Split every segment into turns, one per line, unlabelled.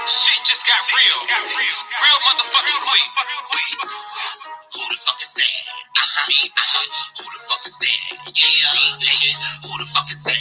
Shit just got real. Real motherfucking quick. Who the fuck is that? Me, bitches. Who the fuck is that? Yeah, bitches. Who the fuck is that?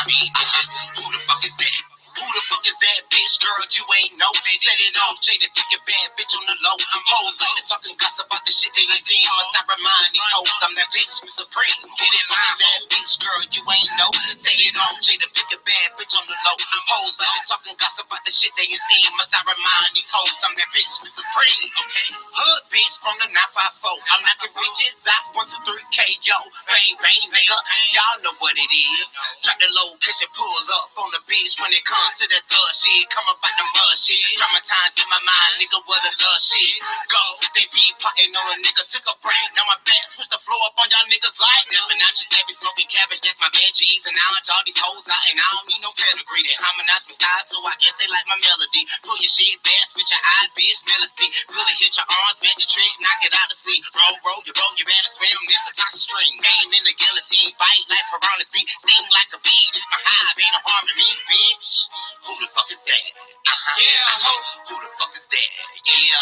Me, bitches. Who the fuck is that? Who the fuck is that bitch, girl? You ain't know. They set it off, Jada, pick a bad bitch on the low. I'm hoes like the talking gossip about the shit they like seen. Must I remind these hoes I'm that bitch, Mr. Supreme. Get it line, that bitch, girl, you ain't know. Set it off, Jada, pick a bad bitch on the low. I'm hoes like the talking gossip about the shit they ain't seen. Must I remind these hoes I'm that bitch, Mr. Supreme. Okay, hood bitch from the 954. I'm knocking bitches out 1, 2, 3, KO. Bang, bang, nigga. Y'all know what it is. Drop the location, pull up on the bitch when it comes to that thug shit. Come up out the mud shit. Traumatized in my mind, nigga, what a love shit. Go, they be plotting on a nigga, took a break. Now my back, switch the floor up on y'all niggas like this. And I just every smoking cabbage, that's my veggies. And now I dog these hoes out, and I don't need no pedigree. They harmonize with style, so I guess they like my melody. Pull your shit back, switch your eyes, bitch, melody. Pull it, hit your arms, match your trick, knock it out the sleep. Roll, you better swim, this a toxic string. Game in the guillotine, bite like piranha feet. Sting like a bee, this my hive, ain't no harm in me, bitch. Who the fuck is that? Yeah, who the fuck is that? Yeah,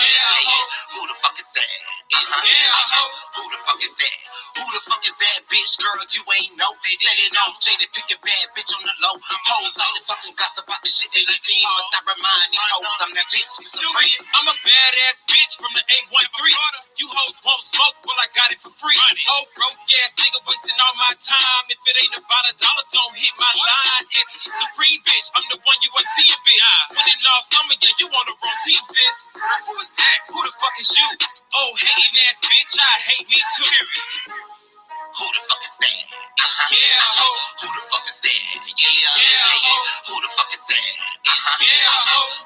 who the fuck is that? Who the fuck is that? Who the fuck is that bitch, girl? You ain't know. They let it off, Jada, pick a bad bitch on the low. Hoes like the fucking gossip about the shit they ain't seen. Must I remind these hoes I'm that bitch, Mr. Supreme. I'm a badass bitch from the 813. You hoes won't smoke, well I got it for free. Oh, broke ass nigga wasting all my time. If it ain't about $1, don't hit my line. It's Supreme bitch, I'm the one you are seeing bitch. Winning off summer, yeah, you on the wrong team, bitch. Who is that? Who the fuck is you? Oh, hating ass bitch, I hate me too. Who the fuck is that? Yeah, who the fuck is that? Yeah, who the fuck is that?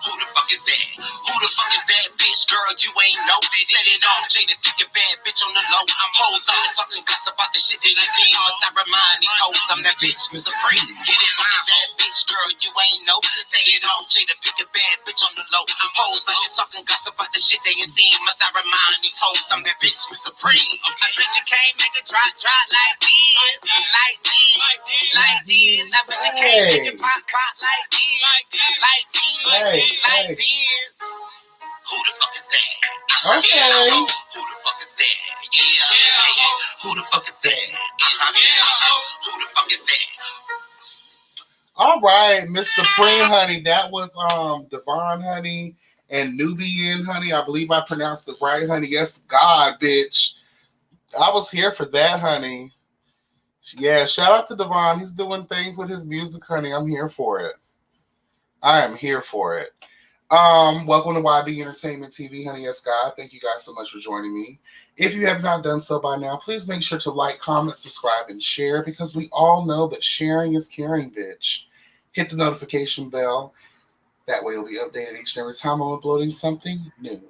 Who the fuck is that? Who the fuck is that bitch, girl? You ain't know. They set it off, Jada, pick a bad bitch on the low. I'm hoes like the talking gossip about the shit they ain't seen. Must I remind these hoes I'm that bitch, Mr. Supreme. Get it line, that bitch, girl, you ain't know. Set it off, Jada, pick a bad bitch on the low. I'm hoes like the talking gossip about the shit they ain't seen. Must I remind these hoes I'm that bitch, Mr. Supreme. I bet you can't make it drop like this, like this, like this. I bet you can't make it pop like this, like this, like this. Who the fuck is that?
Okay.
Who the fuck is that? Yeah. Who the fuck is that? Who the fuck is that?
All right, Miss Supreme, honey. That was Devon, honey, and Nubian, honey. I believe I pronounced it right, honey. Yes, God, bitch. I was here for that, honey. Yeah, shout out to Devon. He's doing things with his music, honey. I'm here for it. I am here for it. Welcome to YB Entertainment TV, honey. Yes, God. Thank you guys so much for joining me. If you have not done so by now, please make sure to like, comment, subscribe, and share, because we all know that sharing is caring, bitch. Hit the notification bell. That way you'll be updated each and every time I'm uploading something new.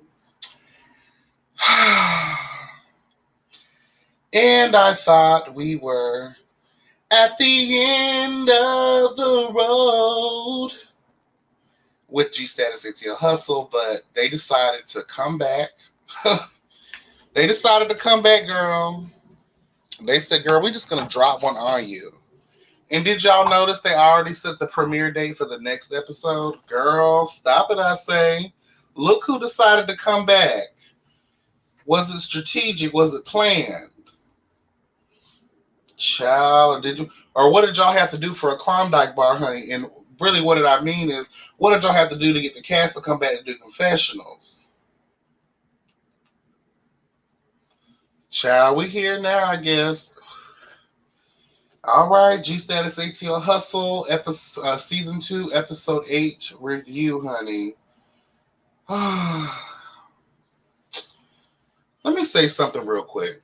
And I thought we were at the end of the road with G-Status ATL Hustle, but they decided to come back. They decided to come back, girl. They said, girl, we're just going to drop one on you. And did y'all notice they already set the premiere date for the next episode? Girl, stop it, I say. Look who decided to come back. Was it strategic? Was it planned? Child, or what did y'all have to do for a Klondike bar, honey? And really what did I mean is, what did y'all have to do to get the cast to come back and do confessionals? Child, we here now, I guess. All right, G-Status ATL Hustle, episode, Season 2, Episode 8 review, honey. Let me say something real quick.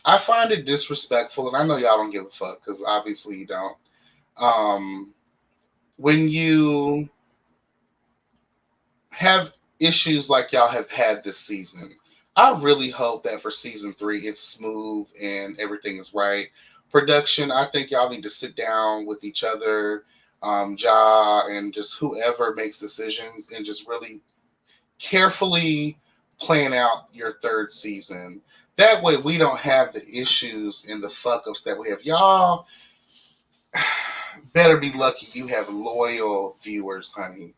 I find it disrespectful, and I know y'all don't give a fuck, because obviously you don't. When you have issues like y'all have had this season, I really hope that for Season 3, it's smooth and everything is right. Production, I think y'all need to sit down with each other, Ja, and just whoever makes decisions, and just really carefully plan out your third season. That way we don't have the issues and the fuck-ups that we have. Y'all better be lucky you have loyal viewers, honey.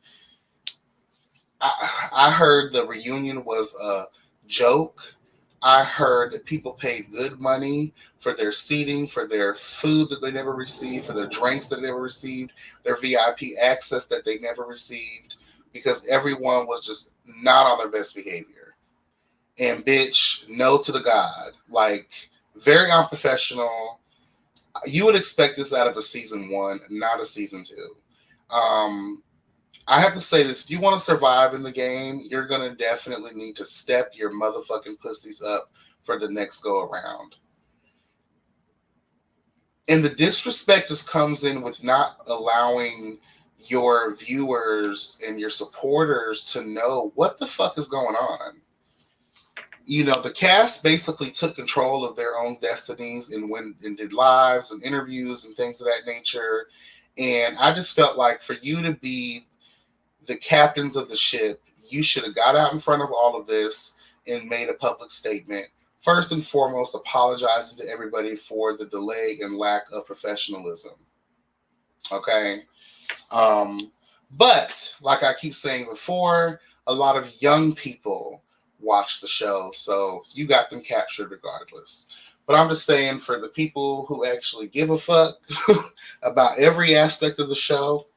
I heard the reunion was a joke. I heard that people paid good money for their seating, for their food that they never received, for their drinks that they never received, their VIP access that they never received, because everyone was just not on their best behavior. And bitch, no to the God. Like, very unprofessional. You would expect this out of a season one, not a season two. Um, I have to say this: if you want to survive in the game, you're gonna definitely need to step your motherfucking pussies up for the next go around. And the disrespect just comes in with not allowing your viewers and your supporters to know what the fuck is going on. You know, the cast basically took control of their own destinies and went and did lives and interviews and things of that nature. And I just felt like for you to be the captains of the ship, you should have got out in front of all of this and made a public statement. First and foremost, apologizing to everybody for the delay and lack of professionalism. Okay. Um, but like I keep saying before, a lot of young people watch the show, so you got them captured regardless. But I'm just saying, for the people who actually give a fuck about every aspect of the show,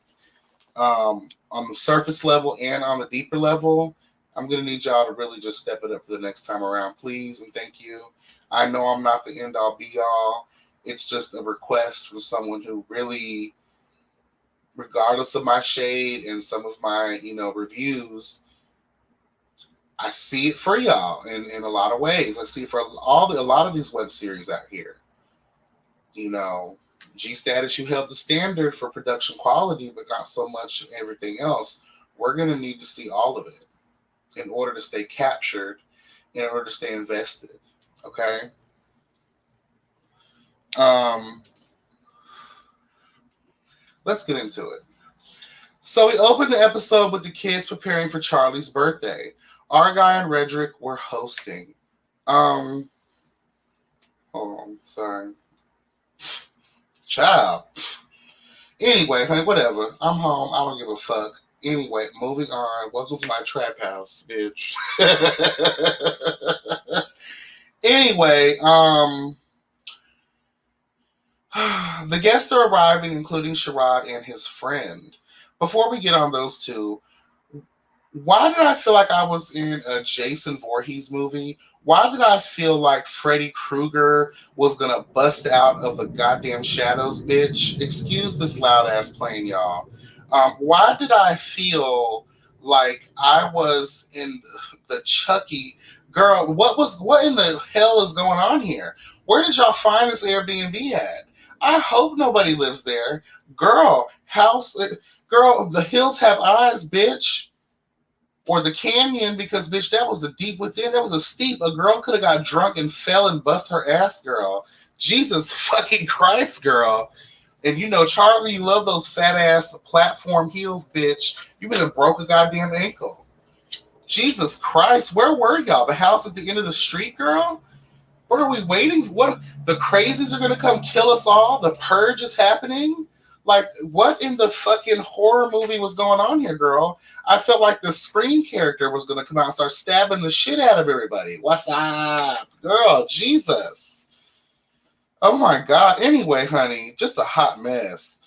on the surface level and on the deeper level, I'm going to need y'all to really just step it up for the next time around, please, and thank you. I know I'm not the end all be all. It's just a request from someone who really, regardless of my shade and some of my, reviews, I see it for y'all in a lot of ways. I see it for a lot of these web series out here. You know, G Status, you held the standard for production quality, but not so much everything else. We're going to need to see all of it in order to stay captured, in order to stay invested. Okay? Let's get into it. So we opened the episode with the kids preparing for Charlie's birthday. Argyle and Redrick were hosting. Hold on, sorry. Child. Anyway, honey, whatever. I'm home. I don't give a fuck. Anyway, moving on. Welcome to my trap house, bitch. Anyway, the guests are arriving, including Sherrod and his friend. Before we get on those two, why did I feel like I was in a Jason Voorhees movie? Why did I feel like Freddy Krueger was gonna bust out of the goddamn shadows, bitch? Excuse this loud ass plane, y'all. Why did I feel like I was in the Chucky girl? What in the hell is going on here? Where did y'all find this Airbnb at? I hope nobody lives there. Girl, the hills have eyes, bitch. Or the canyon, because bitch, that was a deep within. That was a steep. A girl could have got drunk and fell and bust her ass, girl. Jesus fucking Christ, girl. And Charlie, you love those fat ass platform heels, bitch. You been and broke a goddamn ankle. Jesus Christ, where were y'all? The house at the end of the street, girl? What are we waiting? What, the crazies are gonna come kill us all? The purge is happening? Like, what in the fucking horror movie was going on here, girl? I felt like the Scream character was going to come out and start stabbing the shit out of everybody. What's up? Girl, Jesus. Oh, my God. Anyway, honey, just a hot mess.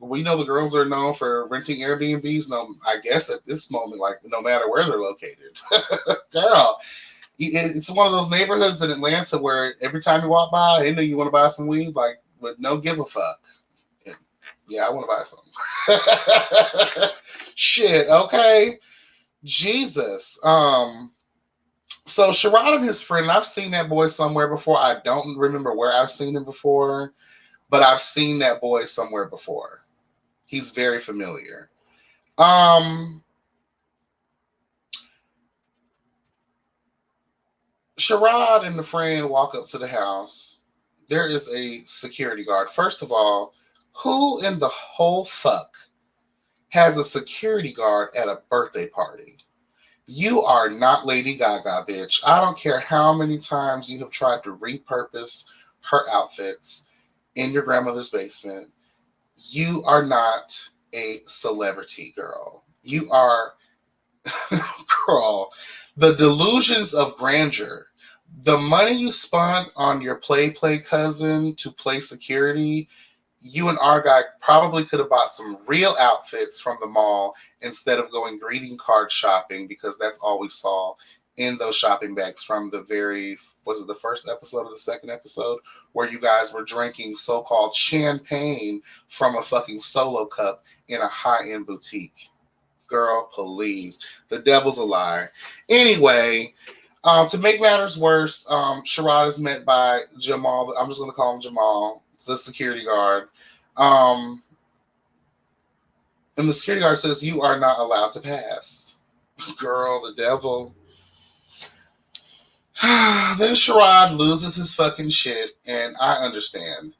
We know the girls are known for renting Airbnbs. No, I guess at this moment, like, no matter where they're located. Girl, it's one of those neighborhoods in Atlanta where every time you walk by, you know you want to buy some weed, like, with no give a fuck. Yeah, I want to buy some. Shit, okay. Jesus. So Sherrod and his friend, I've seen that boy somewhere before. I don't remember where I've seen him before, but I've seen that boy somewhere before. He's very familiar. Sherrod and the friend walk up to the house. There is a security guard. First of all, who in the whole fuck has a security guard at a birthday party? You are not Lady Gaga, bitch. I don't care how many times you have tried to repurpose her outfits. in your grandmother's basement. You are not a celebrity, girl. You are, girl, the delusions of grandeur. The money you spent on your play cousin to play security, you and our guy probably could have bought some real outfits from the mall instead of going greeting card shopping, because that's all we saw in those shopping bags from the very, was it the first episode or the second episode, where you guys were drinking so-called champagne from a fucking solo cup in a high-end boutique. Girl, please. The devil's a lie. Anyway, to make matters worse, Sherrod is met by Jamal. I'm just going to call him Jamal, the security guard. Um, and the security guard says, "You are not allowed to pass." Girl, the devil. Then Sherrod loses his fucking shit, and I understand.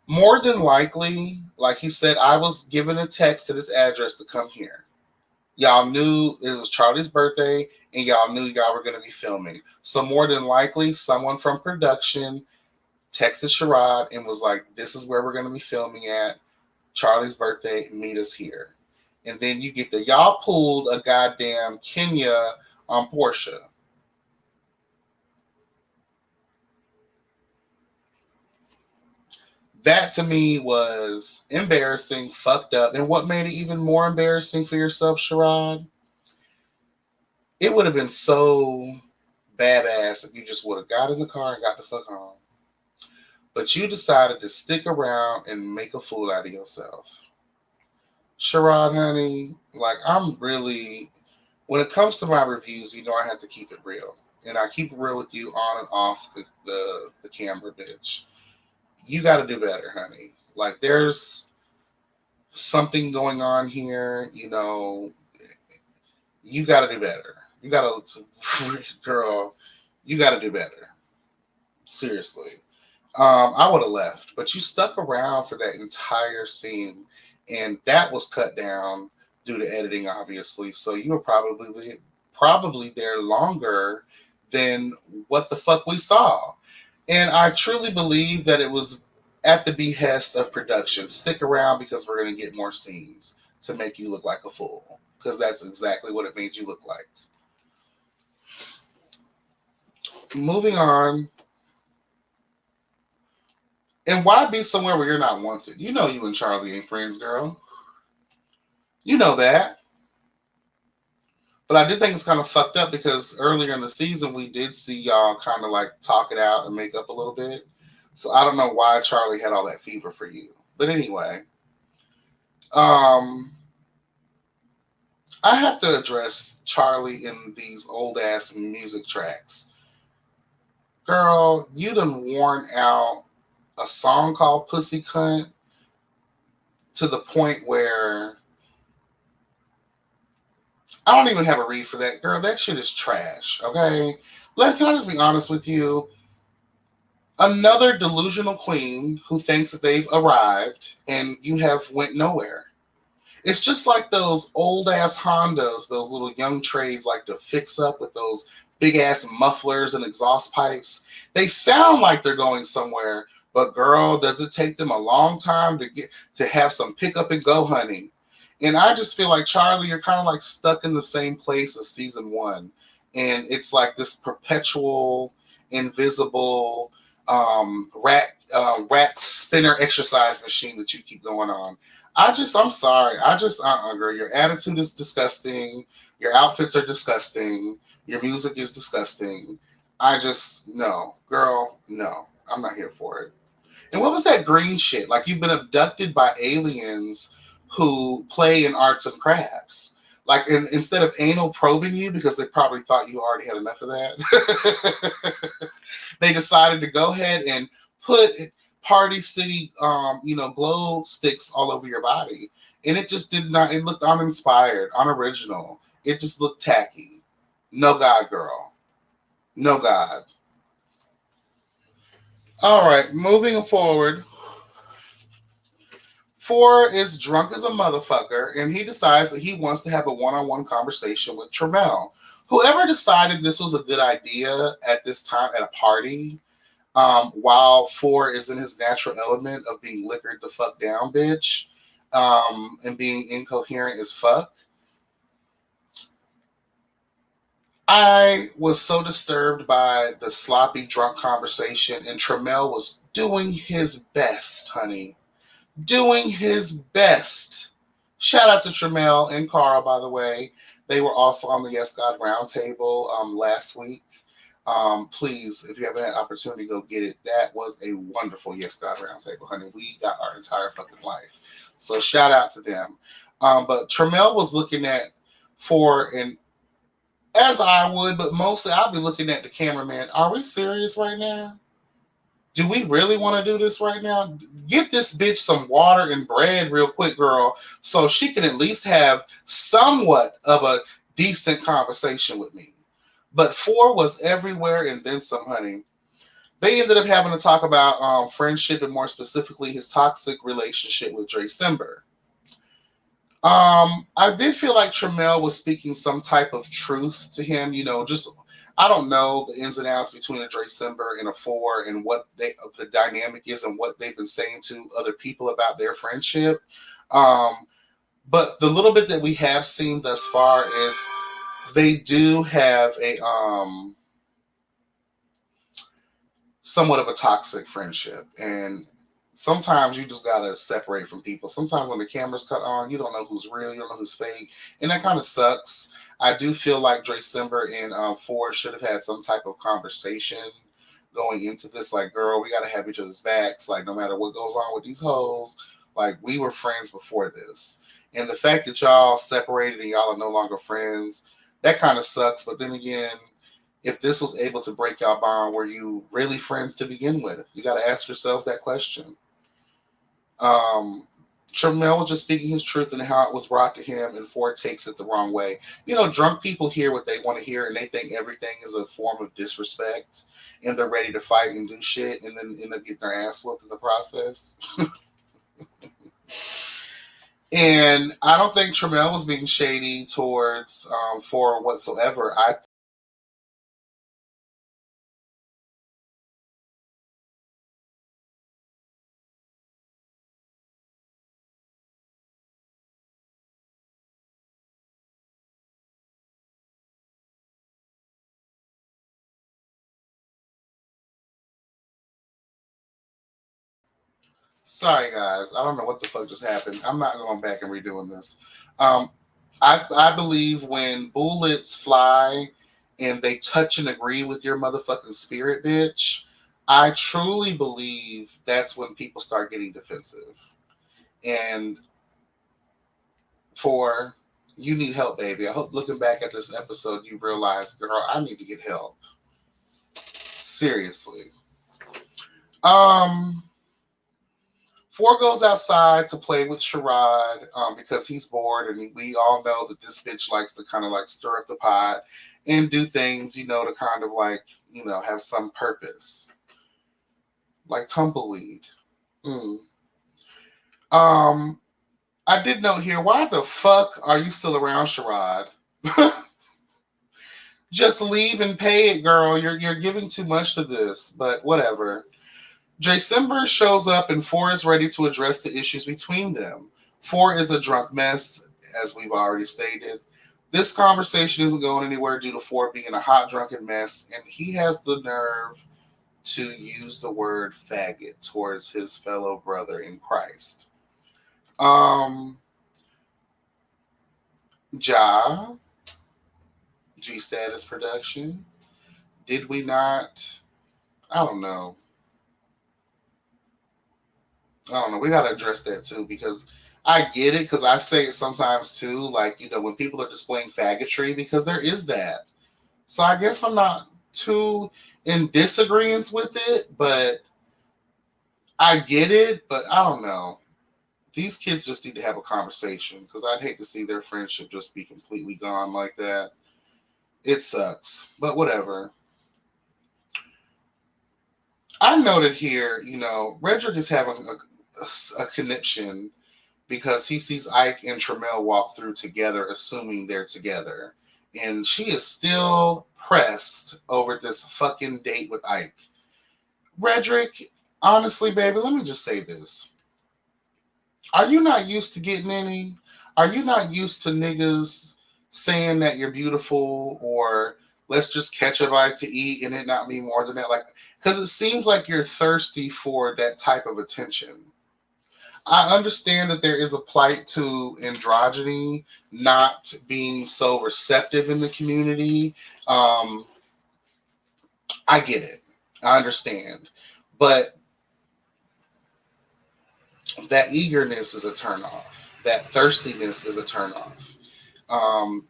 More than likely, like he said, I was given a text to this address to come here. Y'all knew it was Charlie's birthday, and y'all knew y'all were going to be filming. So more than likely, someone from production texted Sherrod and was like, "This is where we're going to be filming at. Charlie's birthday, meet us here." And then you get y'all pulled a goddamn Kenya on Portia. That to me was embarrassing, fucked up. And what made it even more embarrassing for yourself, Sherrod? It would have been so badass if you just would have got in the car and got the fuck home. But you decided to stick around and make a fool out of yourself. Sherrod, honey, like I'm really, when it comes to my reviews, you know I have to keep it real. And I keep it real with you on and off the camera, bitch. You got to do better, honey. Like there's something going on here, you got to do better. You got to, girl, you got to do better. Seriously. I would have left, but you stuck around for that entire scene, and that was cut down due to editing, obviously. So you were probably there longer than what the fuck we saw. And I truly believe that it was at the behest of production. Stick around because we're going to get more scenes to make you look like a fool, because that's exactly what it made you look like. Moving on. And why be somewhere where you're not wanted? You know you and Charlie ain't friends, girl. You know that. But I did think it's kind of fucked up because earlier in the season we did see y'all kind of like talk it out and make up a little bit. So I don't know why Charlie had all that fever for you. But anyway, um, I have to address Charlie in these old ass music tracks. Girl, you done worn out a song called Pussy Cunt to the point where I don't even have a read for that. Girl, that shit is trash, okay? Can I just be honest with you? Another delusional queen who thinks that they've arrived and you have went nowhere. It's just like those old ass Hondas, those little young trades like to fix up with those big ass mufflers and exhaust pipes. They sound like they're going somewhere, but girl, does it take them a long time to have some pick up and go, honey? And I just feel like Charlie, you're kind of like stuck in the same place as season one, and it's like this perpetual, invisible rat spinner exercise machine that you keep going on. I'm sorry. Girl, your attitude is disgusting. Your outfits are disgusting. Your music is disgusting. No, girl, no. I'm not here for it. And what was that green shit? Like you've been abducted by aliens who play in arts and crafts. Like instead of anal probing you because they probably thought you already had enough of that, they decided to go ahead and put Party City, glow sticks all over your body, and it just did not. It looked uninspired, unoriginal. It just looked tacky. No God, girl. No God. All right, moving forward. 4 is drunk as a motherfucker, and he decides that he wants to have a one-on-one conversation with Tramel. Whoever decided this was a good idea at this time at a party, While Four is in his natural element of being liquored the fuck down, bitch, and being incoherent as fuck. I was so disturbed by the sloppy drunk conversation, and Tremel was doing his best, honey. Doing his best. Shout out to Tremel and Carl, by the way. They were also on the Yes God Roundtable last week. Please, if you haven't had opportunity, go get it. That was a wonderful Yes God Roundtable, honey. We got our entire fucking life. So shout out to them. But Tremel was looking at for and as I would, but mostly I'll be looking at the cameraman. Are we serious right now? Do we really want to do this right now? Get this bitch some water and bread real quick, girl, so she can at least have somewhat of a decent conversation with me. But Four was everywhere and then some, honey. They ended up having to talk about friendship and more specifically his toxic relationship with Dre Simber. I did feel like Tremel was speaking some type of truth to him, just I don't know the ins and outs between a Dre Simber and a Four and what the dynamic is and what they've been saying to other people about their friendship. Um, but the little bit that we have seen thus far is they do have a somewhat of a toxic friendship. And sometimes you just gotta separate from people. Sometimes when the camera's cut on, you don't know who's real, you don't know who's fake, and that kind of sucks. I do feel like Dre Simber and Ford should have had some type of conversation going into this. Like, girl, we gotta have each other's backs. Like, no matter what goes on with these hoes, like we were friends before this. And the fact that y'all separated and y'all are no longer friends, that kind of sucks. But then again, if this was able to break y'all bond, were you really friends to begin with? You got to ask yourselves that question. Um, Tremel was just speaking his truth and how it was brought to him, and Ford takes it the wrong way. Drunk people hear what they want to hear, and they think everything is a form of disrespect, and they're ready to fight and do shit, and then end up getting their ass whooped in the process. And I don't think Tremel was being shady towards Ford whatsoever. Sorry, guys. I don't know what the fuck just happened. I'm not going back and redoing this. Um, I believe when bullets fly and they touch and agree with your motherfucking spirit, bitch, I truly believe that's when people start getting defensive. And for you need help, baby. I hope looking back at this episode, you realize, girl, I need to get help. Seriously. Um, Four goes outside to play with Sherrod because he's bored, and we all know that this bitch likes to kind of like stir up the pot and do things, to kind of like, have some purpose, like tumbleweed. Mm. Um, I did note here, why the fuck are you still around, Sherrod? Just leave and pay it, girl. You're giving too much to this, but whatever. December shows up and Four is ready to address the issues between them. Four is a drunk mess, as we've already stated. This conversation isn't going anywhere due to Four being a hot, drunken mess, and he has the nerve to use the word faggot towards his fellow brother in Christ. Um, Ja, G Status Production. Did we not? I don't know. I don't know. We gotta address that too because I get it because I say it sometimes too. Like when people are displaying faggotry because there is that. So I guess I'm not too in disagreement with it, but I get it. But I don't know. These kids just need to have a conversation because I'd hate to see their friendship just be completely gone like that. It sucks, but whatever. I noted here, Redrick is having a conniption because he sees Ike and Tremel walk through together, assuming they're together. And she is still pressed over this fucking date with Ike. Redrick, honestly, baby, let me just say this. Are you not used to getting any? Are you not used to niggas saying that you're beautiful or let's just catch a bite to eat and it not mean more than that? Like, because it seems like you're thirsty for that type of attention. I understand that there is a plight to androgyny not being so receptive in the community. Um, I get it. I understand. But that eagerness is a turnoff. That thirstiness is a turnoff.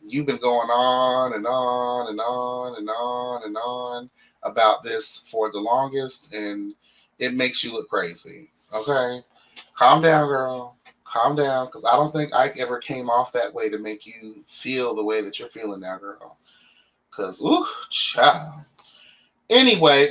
You've been going on and on and on and on and on about this for the longest, and it makes you look crazy. Okay, calm down, girl. Calm down, because I don't think Ike ever came off that way to make you feel the way that you're feeling now, girl. Because, ooh, child. Anyway,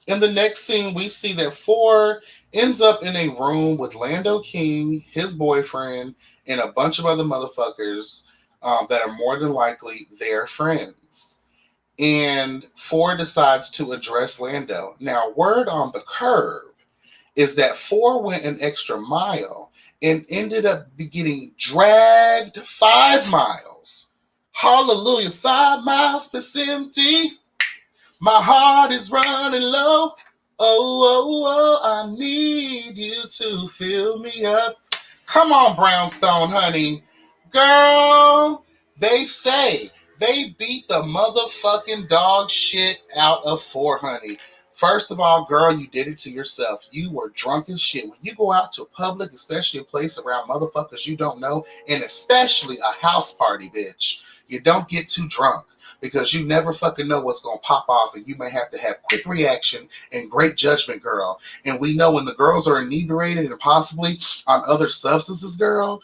in the next scene, we see that Four ends up in a room with Lando King, his boyfriend, and a bunch of other motherfuckers that are more than likely their friends. And Four decides to address Lando. Now, word on the curb is that Four went an extra mile and ended up getting dragged 5 miles. Hallelujah, 5 miles per empty. My heart is running low. I need you to fill me up. Come on, Brownstone, honey. Girl, they say they beat the motherfucking dog shit out of Four, honey. First of all, girl, you did it to yourself. You were drunk as shit. When you go out to a public, especially a place around motherfuckers you don't know, and especially a house party, bitch, you don't get too drunk because you never fucking know what's gonna pop off, and you may have to have quick reaction and great judgment, girl. And we know when the girls are inebriated and possibly on other substances, girl,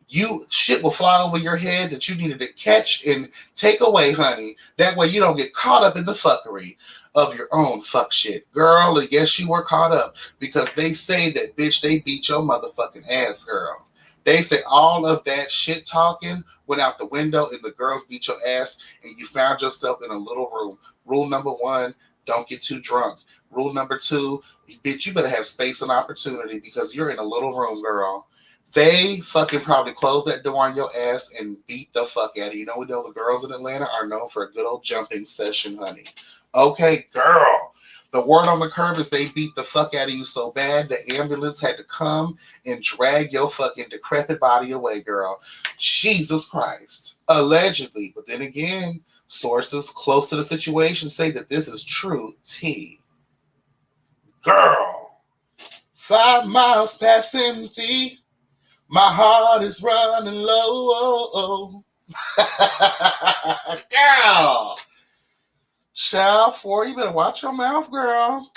you shit will fly over your head that you needed to catch and take away, honey. That way you don't get caught up in the fuckery of your own fuck shit. Girl, and yes, you were caught up because they say that, bitch, they beat your motherfucking ass, girl. They say all of that shit talking went out the window and the girls beat your ass and you found yourself in a little room. Rule number one, don't get too drunk. Rule number two, bitch, you better have space and opportunity because you're in a little room, girl. They fucking probably closed that door on your ass and beat the fuck out of you. You know, we know the girls in Atlanta are known for a good old jumping session, honey. Okay, girl. The word on the curb is they beat the fuck out of you so bad the ambulance had to come and drag your fucking decrepit body away, girl. Jesus Christ. Allegedly. But then again, sources close to the situation say that this is true tea. Girl. 5 miles past empty. My heart is running low. Girl. Child 4, you better watch your mouth, girl.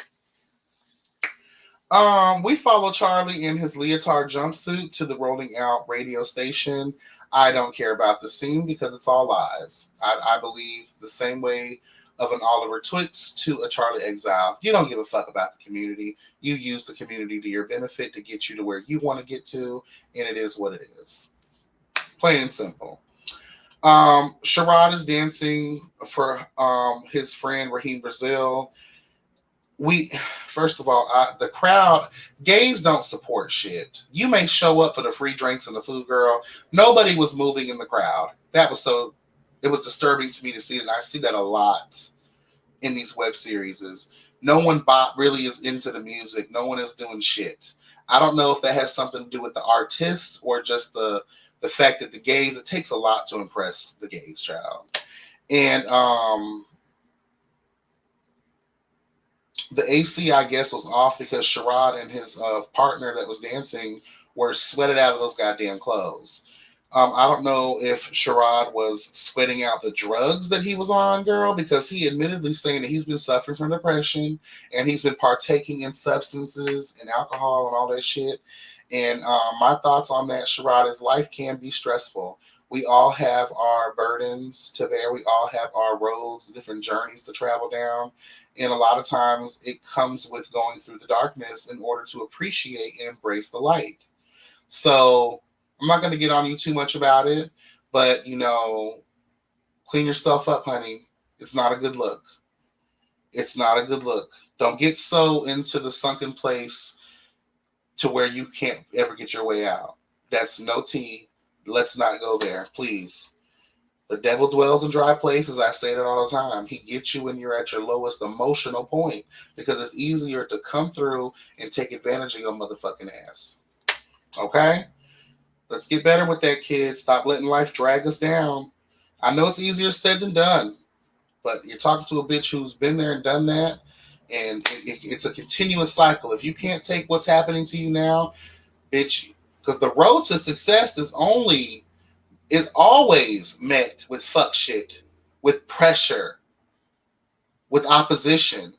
We follow Charlie in his leotard jumpsuit to the rolling out radio station. I don't care about the scene because it's all lies. I believe the same way of an Oliver Twix to a Charlie Exile. You don't give a fuck about the community. You use the community to your benefit to get you to where you want to get to, and it is what it is. Plain and simple. Sherrod is dancing for his friend Raheem Brazil. We First of all, the crowd, gays don't support shit. You may show up for the free drinks and the food, girl. Nobody was moving in the crowd. It was disturbing to me to see it, and I see that a lot in these web series. Is no one really is into the music. No one is doing shit. I don't know if that has something to do with the artist or just the fact that the gays. It takes a lot to impress the gays, child. And the AC, I guess, was off because Sherrod and his partner that was dancing were sweated out of those goddamn clothes. I don't know if Sherrod was sweating out the drugs that he was on, girl, because he admittedly saying that he's been suffering from depression and he's been partaking in substances and alcohol and all that shit. And my thoughts on that, Sherrod, is life can be stressful. We all have our burdens to bear. We all have our roads, different journeys to travel down. And a lot of times it comes with going through the darkness in order to appreciate and embrace the light. So I'm not going to get on you too much about it, but clean yourself up, honey. It's not a good look. It's not a good look. Don't get so into the sunken place to where you can't ever get your way out. That's no tea. Let's not go there, please. The devil dwells in dry places. I say that all the time. He gets you when you're at your lowest emotional point because it's easier to come through and take advantage of your motherfucking ass. Okay? Let's get better with that, kids. Stop letting life drag us down. I know it's easier said than done, but you're talking to a bitch who's been there and done that, and it's a continuous cycle. If you can't take what's happening to you now, bitch, because the road to success is always met with fuck shit, with pressure, with opposition,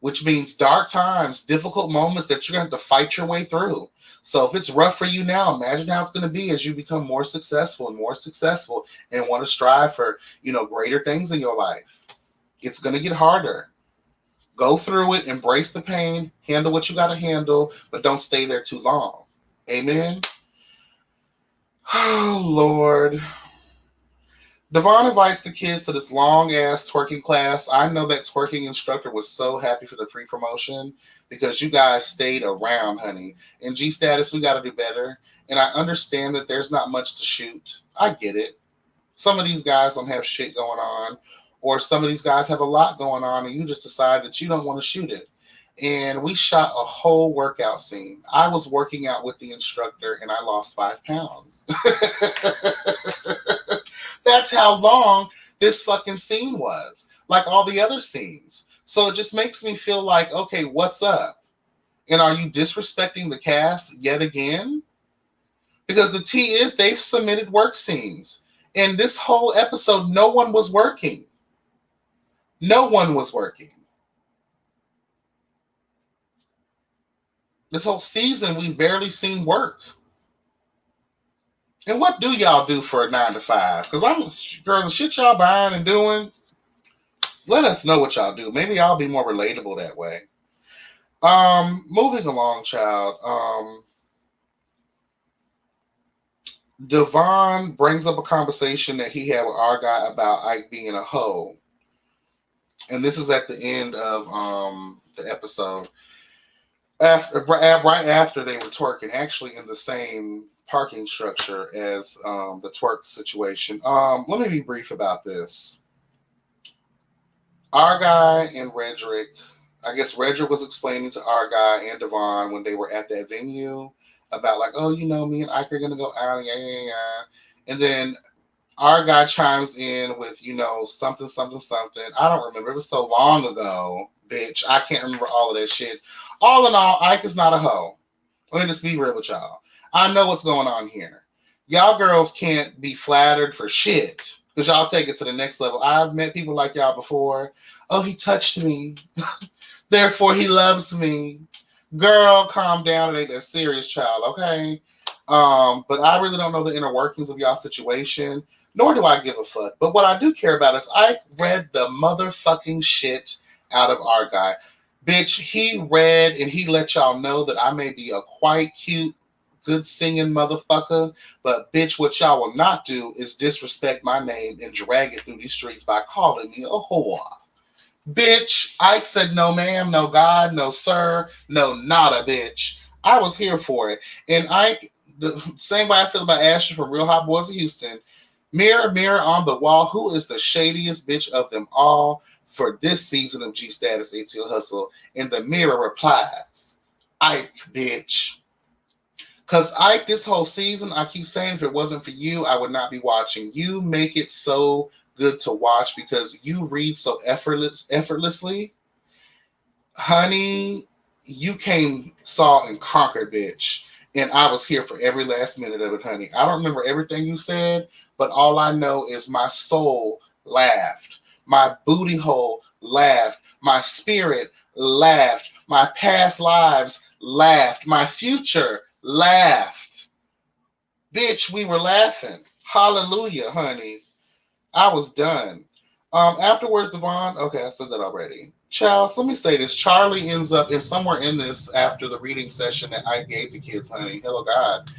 which means dark times, difficult moments that you're going to have to fight your way through. So if it's rough for you now, imagine how it's going to be as you become more successful and want to strive for, greater things in your life. It's going to get harder. Go through it, embrace the pain, handle what you got to handle, but don't stay there too long. Amen. Oh, Lord. Devon invites the kids to this long ass twerking class. I know that twerking instructor was so happy for the pre promotion because you guys stayed around, honey. In G status, we got to do better. And I understand that there's not much to shoot. I get it. Some of these guys don't have shit going on, or some of these guys have a lot going on, and you just decide that you don't want to shoot it. And we shot a whole workout scene. I was working out with the instructor, and I lost 5 pounds. That's how long this fucking scene was, like all the other scenes. So it just makes me feel like, okay, what's up? And are you disrespecting the cast yet again? Because the T is they've submitted work scenes. And this whole episode, no one was working. No one was working. This whole season, we've barely seen work. And what do y'all do for a 9 to 5? Because girl, the shit y'all buying and doing, let us know what y'all do. Maybe I'll be more relatable that way. Moving along, child. Devon brings up a conversation that he had with our guy about Ike being a hoe. And this is at the end of the episode. Right after they were twerking, actually in the same parking structure as the twerk situation. Let me be brief about this. Our guy and Redrick, I guess Redrick was explaining to our guy and Devon when they were at that venue about like, oh, me and Ike are gonna go out, yeah. And then our guy chimes in with, something, something, something. I don't remember. It was so long ago, bitch. I can't remember all of that shit. All in all, Ike is not a hoe. Let me just be real with y'all. I know what's going on here. Y'all girls can't be flattered for shit because y'all take it to the next level. I've met people like y'all before. Oh, he touched me. Therefore, he loves me. Girl, calm down. It ain't that serious, child, okay? But I really don't know the inner workings of y'all situation, nor do I give a fuck. But what I do care about is I read the motherfucking shit out of our guy. Bitch, he read and he let y'all know that I may be a quite cute, good singing motherfucker, but bitch, what y'all will not do is disrespect my name and drag it through these streets by calling me a whore. Bitch, Ike said no ma'am, no God, no sir, no nada, bitch. I was here for it. And Ike, the same way I feel about Ashley from Real Hot Boys of Houston, mirror, mirror on the wall, who is the shadiest bitch of them all for this season of G Status ATL Hustle? And the mirror replies, Ike, bitch. Because Ike, this whole season, I keep saying if it wasn't for you, I would not be watching. You make it so good to watch because you read so effortlessly. Honey, you came, saw, and conquered, bitch. And I was here for every last minute of it, honey. I don't remember everything you said, but all I know is my soul laughed. My booty hole laughed. My spirit laughed. My past lives laughed. My future laughed. Bitch, we were laughing. Hallelujah, honey. I was done. Afterwards, Devon, okay, I said that already. Charles, let me say this. Charlie ends up in somewhere in this after the reading session that I gave the kids, honey. Hello, God.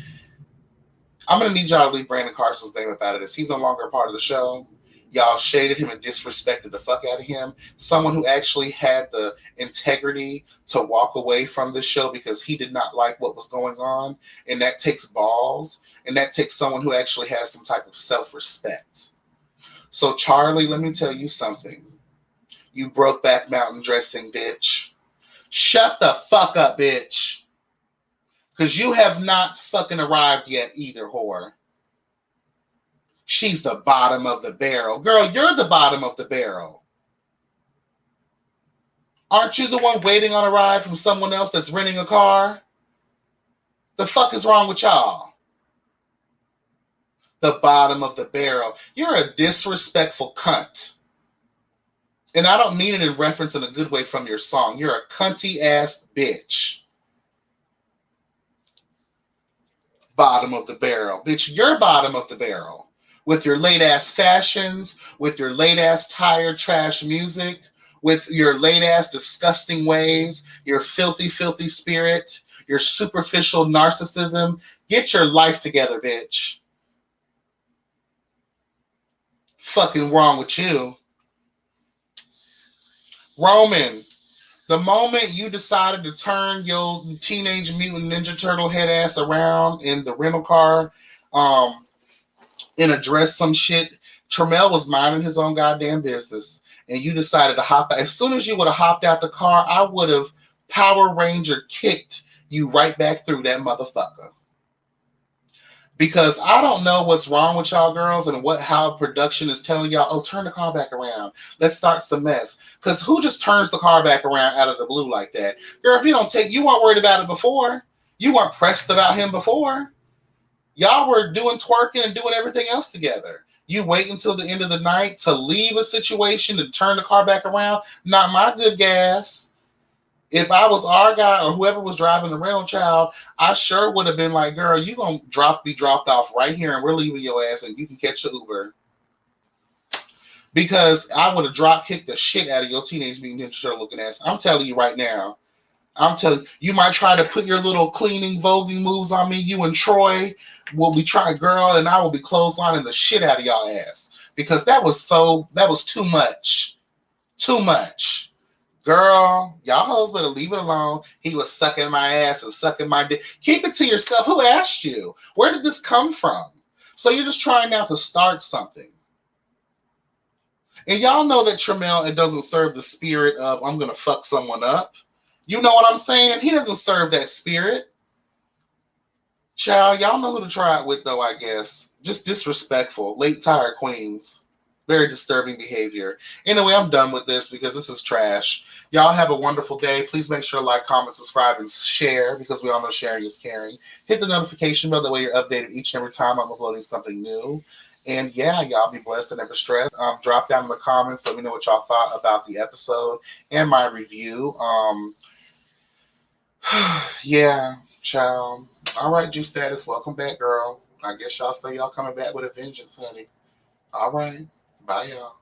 I'm going to need y'all to leave Brandon Carson's name up out of this. He's no longer a part of the show. Y'all shaded him and disrespected the fuck out of him. Someone who actually had the integrity to walk away from the show because he did not like what was going on. And that takes balls. And that takes someone who actually has some type of self-respect. So, Charlie, let me tell you something. You broke back mountain dressing, bitch. Shut the fuck up, bitch. Because you have not fucking arrived yet either, whore. She's the bottom of the barrel. Girl, you're the bottom of the barrel. Aren't you the one waiting on a ride from someone else that's renting a car? The fuck is wrong with y'all? The bottom of the barrel. You're a disrespectful cunt. And I don't mean it in reference in a good way from your song. You're a cunty ass bitch. Bottom of the barrel. Bitch, you're bottom of the barrel. With your late ass fashions, with your late ass tired trash music, with your late ass disgusting ways, your filthy, filthy spirit, your superficial narcissism. Get your life together, bitch. Fucking wrong with you. Roman, the moment you decided to turn your Teenage Mutant Ninja Turtle head ass around in the rental car and address some shit, Tremel was minding his own goddamn business. And you decided to hop out. As soon as you would have hopped out the car, I would have Power Ranger kicked you right back through that motherfucker. Because I don't know what's wrong with y'all girls and how production is telling y'all, oh, turn the car back around. Let's start some mess. Because who just turns the car back around out of the blue like that? Girl, if you weren't worried about it before. You weren't pressed about him before. Y'all were doing twerking and doing everything else together. You wait until the end of the night to leave a situation to turn the car back around? Not my good gas. If I was our guy or whoever was driving the rental child, I sure would have been like, girl, you gonna be dropped off right here and we're leaving your ass and you can catch the Uber. Because I would have drop kicked the shit out of your Teenage Mutant Ninja Turtle looking ass. I'm telling you right now. I'm telling you, you might try to put your little cleaning, voguing moves on me. You and Troy will be trying, girl, and I will be clotheslining the shit out of y'all ass. Because that was too much. Too much. Girl, y'all hoes better leave it alone. He was sucking my ass and sucking my dick. Keep it to yourself. Who asked you? Where did this come from? So you're just trying now to start something. And y'all know that Tremel, it doesn't serve the spirit of, I'm going to fuck someone up. You know what I'm saying? He doesn't serve that spirit. Child, y'all know who to try it with, though, I guess. Just disrespectful. Late tired queens. Very disturbing behavior. Anyway, I'm done with this because this is trash. Y'all have a wonderful day. Please make sure to like, comment, subscribe, and share because we all know sharing is caring. Hit the notification bell. That way you're updated each and every time I'm uploading something new. And yeah, y'all be blessed and never stressed. Drop down in the comments. Let me know what y'all thought about the episode and my review. Yeah, child. All right, Juice Status. Welcome back, girl. I guess y'all say y'all coming back with a vengeance, honey. All right. Bye, y'all.